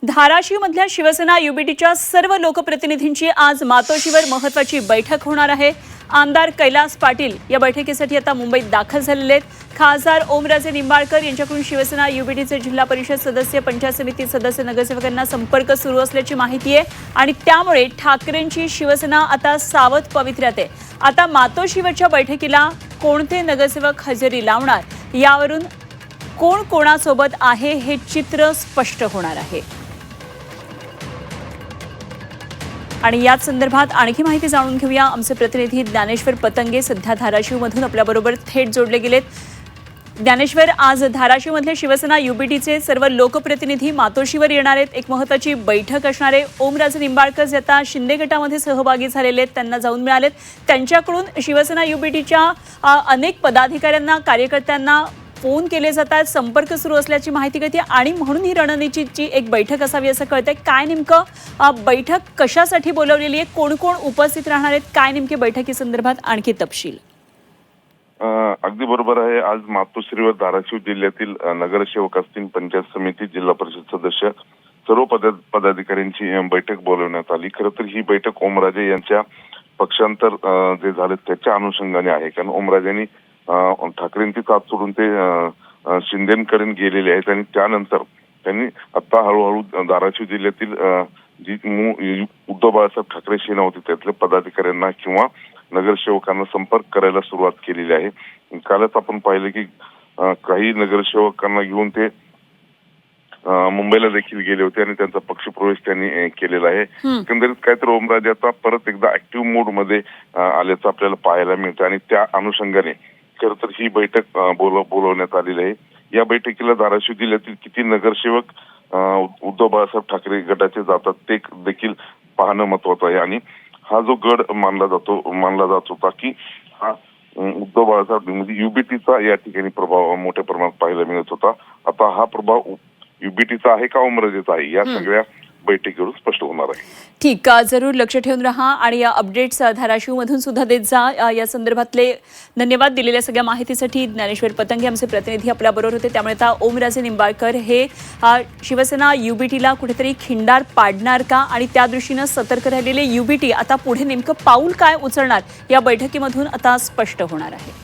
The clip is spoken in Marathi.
धाराशिवमधल्या शिवसेना युबीटीच्या सर्व लोकप्रतिनिधींची आज मातोश्रीवर महत्त्वाची बैठक होणार आहे। आमदार कैलास पाटील या बैठकीसाठी आता मुंबईत दाखल झालेले आहेत। खासदार ओमराजे निंबाळकर यांच्याकडून शिवसेना युबीटीचे जिल्हा परिषद सदस्य, पंचायत समिती सदस्य, नगरसेवकांना संपर्क सुरू असल्याची माहिती आहे आणि त्यामुळे ठाकरेंची शिवसेना आता सावध पवित्र्यात आहे। आता मातोश्रीवरच्या बैठकीला कोणते नगरसेवक हजेरी लावणार यावरून कोण कोणासोबत आहे हे चित्र स्पष्ट होणार आहे। आणि याच संदर्भात आणखी माहिती जाणून घेऊया। आमचे प्रतिनिधी ज्ञानेश्वर पतंगे सध्या धाराशिवमधून आपल्याबरोबर थेट जोडले गेलेत। ज्ञानेश्वर, आज धाराशिवमधले शिवसेना युबीटीचे सर्व लोकप्रतिनिधी मातोश्रीवर येणार आहेत। एक महत्त्वाची बैठक असणार आहे। ओमराजे निंबाळकर जे आता शिंदे गटामध्ये सहभागी झालेले आहेत त्यांना जाऊन मिळालेत। त्यांच्याकडून शिवसेना युबीटीच्या अनेक पदाधिकाऱ्यांना, कार्यकर्त्यांना फोन केले जातात, संपर्क सुरू असल्याची माहिती कळते आणि म्हणून ही रणनीतीची एक बैठक असावी असं कळतंय। काय नेमकं बैठक कशासाठी बोलवलेली आहे, कोण कोण उपस्थित राहणार आहेत, काय नेमके बैठकीसंदर्भात आणखी तपशील? अगदी बरोबर आहे। आज मातोश्रीवर धाराशिव जिल्ह्यातील नगरसेवक असतील, पंचायत समिती, जिल्हा परिषद सदस्य, सर्व पदाधिकाऱ्यांची बैठक बोलवण्यात आली। खरं तर ही बैठक ओमराजे यांच्या पक्षांतर जे झाले त्याच्या अनुषंगाने आहे, कारण ओमराजेंनी ठाकरेंची साथ सोडून ते शिंदेकडे गेलेले आहेत आणि त्यानंतर त्यांनी आता हळूहळू धाराशिव जिल्ह्यातील जी उद्धव बाळासाहेब ठाकरे सेना होती त्यातल्या पदाधिकाऱ्यांना किंवा नगरसेवकांना संपर्क करायला सुरुवात केलेली आहे। कालच आपण पाहिलं की काही नगरसेवकांना घेऊन ते मुंबईला देखील गेले होते आणि त्यांचा पक्षप्रवेश त्यांनी केलेला आहे। एकंदरीत काय तर ओमराजे आता परत एकदा ऍक्टिव्ह मोड मध्ये आल्याचं आपल्याला पाहायला मिळतं आणि त्या अनुषंगाने खरं तर ही बैठक बोलवण्यात आलेली आहे। या बैठकीला धाराशिव जिल्ह्यातील किती नगरसेवक उद्धव बाळासाहेब ठाकरे गटाचे जातात ते देखील पाहणं महत्वाचं आहे आणि हा जो गड मानला जात होता की हा उद्धव बाळासाहेब म्हणजे युबीटीचा या ठिकाणी प्रभाव मोठ्या प्रमाणात पाहायला मिळत होता। आता हा प्रभाव युबीटीचा आहे का ओमराजेचा आहे या सगळ्या बैठकीवरून स्पष्ट होणार आहे। ठीक, जरूर लक्ष ठेवून राहा आणि या अपडेट्स धाराशिवमधून सुद्धा देत जा। या संदर्भातले धन्यवाद दिलेल्या सगळ्या माहितीसाठी। ज्ञानेश्वर पतंगे आमचे प्रतिनिधी आपल्याबरोबर होते। त्यामुळे आता ओमराजे निंबाळकर हे शिवसेना युबीटीला कुठेतरी खिंडार पाडणार का आणि त्या दृष्टीनं सतर्क राहिलेले युबीटी आता पुढे नेमकं पाऊल काय उचलणार या बैठकीमधून आता स्पष्ट होणार आहे।